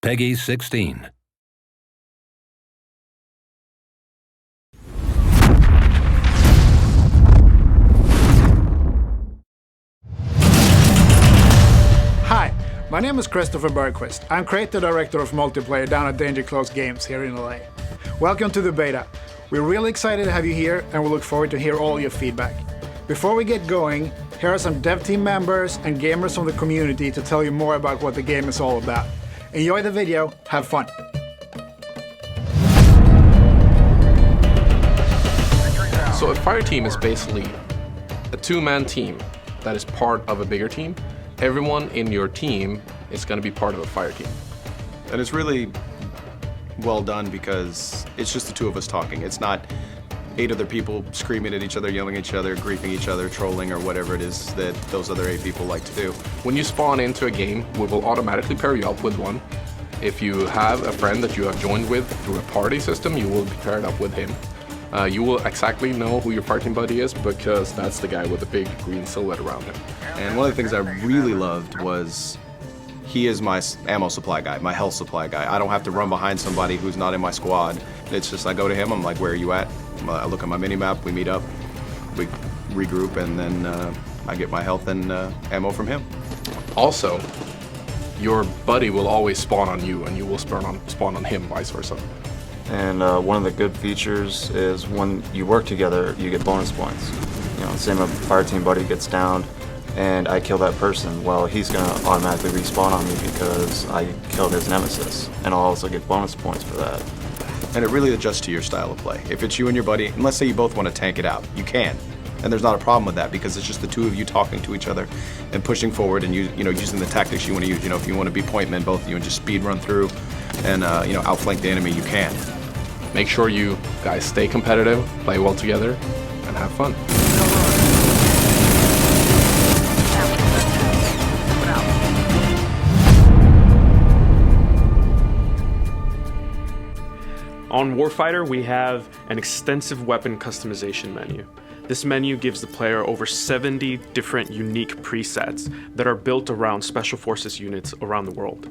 Peggy 16. Hi, my name is Christopher Bergquist. I'm creative director of multiplayer down at Danger Close Games here in LA. Welcome to the beta. We're really excited to have you here and we look forward to hear all your feedback. Before we get going, here are some dev team members and gamers from the community to tell you more about what the game is all about. Enjoy the video, have fun. So a fire team is basically a two-man team that is part of a bigger team. Everyone in your team is going to be part of a fire team. And it's really well done because it's just the two of us talking. It's not 8 other people screaming at each other, yelling at each other, griefing each other, trolling, or whatever it is that those other 8 people like to do. When you spawn into a game, we will automatically pair you up with one. If you have a friend that you have joined with through a party system, you will be paired up with him. You will exactly know who your party buddy is because that's the guy with the big green silhouette around him. And one of the things I really loved was he is my ammo supply guy, my health supply guy. I don't have to run behind somebody who's not in my squad. It's just I go to him, I'm like, where are you at? I look at my mini-map, we meet up, we regroup, and then I get my health and ammo from him. Also, your buddy will always spawn on you and you will spawn on him, vice versa. And one of the good features is when you work together, you get bonus points. You know, same if a fire team buddy gets downed and I kill that person, well, he's gonna automatically respawn on me because I killed his nemesis, and I'll also get bonus points for that. And it really adjusts to your style of play. If it's you and your buddy, and let's say you both want to tank it out, you can. And there's not a problem with that because it's just the two of you talking to each other and pushing forward and using the tactics you want to use. You know, if you want to be point men, both of you, and just speed run through and outflank the enemy, you can. Make sure you guys stay competitive, play well together, and have fun. On Warfighter, we have an extensive weapon customization menu. This menu gives the player over 70 different unique presets that are built around Special Forces units around the world.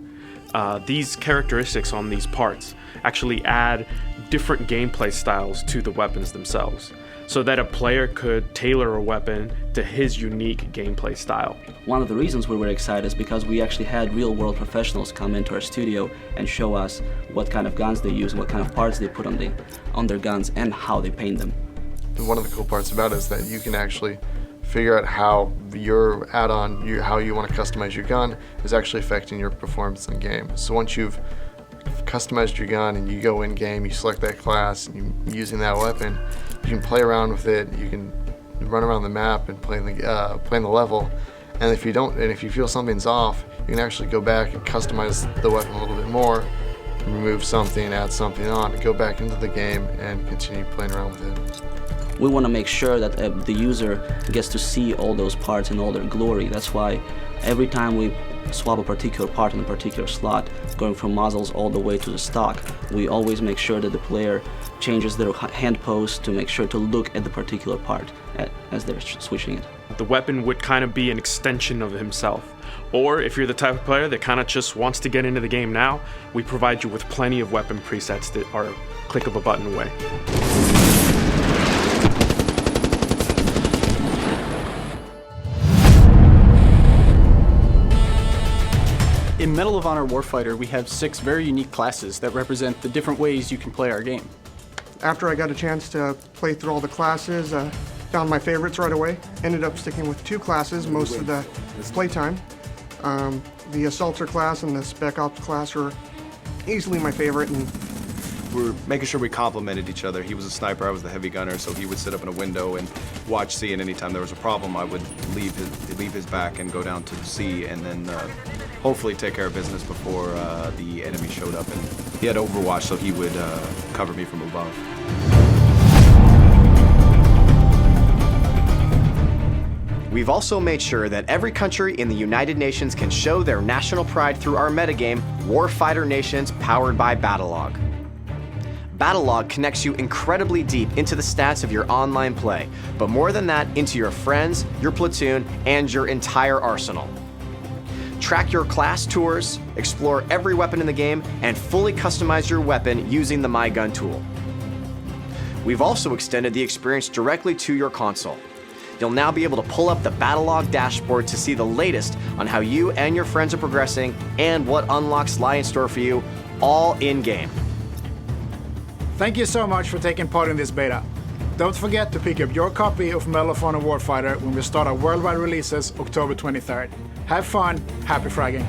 These characteristics on these parts actually add different gameplay styles to the weapons themselves, so that a player could tailor a weapon to his unique gameplay style. One of the reasons we were excited is because we actually had real-world professionals come into our studio and show us what kind of guns they use, what kind of parts they put on their guns, and how they paint them. One of the cool parts about it is that you can actually figure out how your add-on, how you want to customize your gun, is actually affecting your performance in game. So once you've customized your gun and you go in game, you select that class, and you're using that weapon, you can play around with it. You can run around the map and play in the level. And if you feel something's off, you can actually go back and customize the weapon a little bit more, remove something, add something on, go back into the game and continue playing around with it. We want to make sure that the user gets to see all those parts in all their glory. That's why every time we swap a particular part in a particular slot, going from muzzles all the way to the stock, we always make sure that the player changes their hand pose to make sure to look at the particular part as they're switching it. The weapon would kind of be an extension of himself. Or if you're the type of player that kind of just wants to get into the game now, we provide you with plenty of weapon presets that are a click of a button away. In Medal of Honor Warfighter, we have 6 very unique classes that represent the different ways you can play our game. After I got a chance to play through all the classes, found my favorites right away. Ended up sticking with 2 classes most of the playtime. The Assaulter class and the Spec Ops class are easily my favorite. And we're making sure we complemented each other. He was a sniper, I was the heavy gunner, so he would sit up in a window and watch C, and anytime there was a problem, I would leave his back and go down to C, and then hopefully take care of business before the enemy showed up. And he had Overwatch, so he would cover me from above. We've also made sure that every country in the United Nations can show their national pride through our metagame, Warfighter Nations, powered by Battlelog. Battlelog connects you incredibly deep into the stats of your online play, but more than that, into your friends, your platoon, and your entire arsenal. Track your class tours, explore every weapon in the game, and fully customize your weapon using the My Gun tool. We've also extended the experience directly to your console. You'll now be able to pull up the Battlelog dashboard to see the latest on how you and your friends are progressing and what unlocks lie in store for you, all in-game. Thank you so much for taking part in this beta. Don't forget to pick up your copy of Medal of Honor Warfighter when we start our worldwide releases October 23rd. Have fun, happy fragging.